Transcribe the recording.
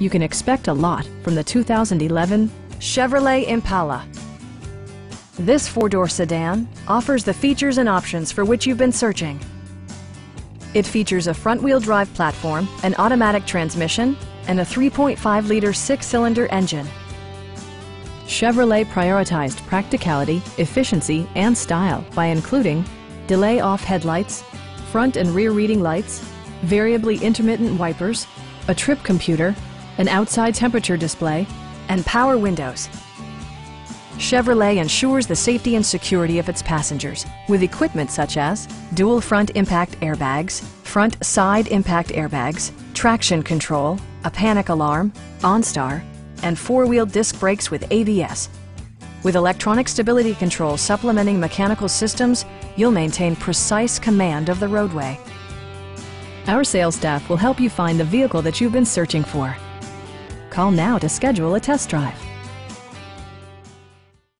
You can expect a lot from the 2011 Chevrolet Impala. This four-door sedan offers the features and options for which you've been searching. It features a front-wheel drive platform, an automatic transmission, and a 3.5-liter six-cylinder engine. Chevrolet prioritized practicality, efficiency, and style by including delay-off headlights, front and rear reading lights, variably intermittent wipers, a trip computer, an outside temperature display, and power windows. Chevrolet ensures the safety and security of its passengers with equipment such as dual front impact airbags, front side impact airbags, traction control, a panic alarm, OnStar, and four-wheel disc brakes with ABS. With electronic stability control supplementing mechanical systems, you'll maintain precise command of the roadway. Our sales staff will help you find the vehicle that you've been searching for. Call now to schedule a test drive.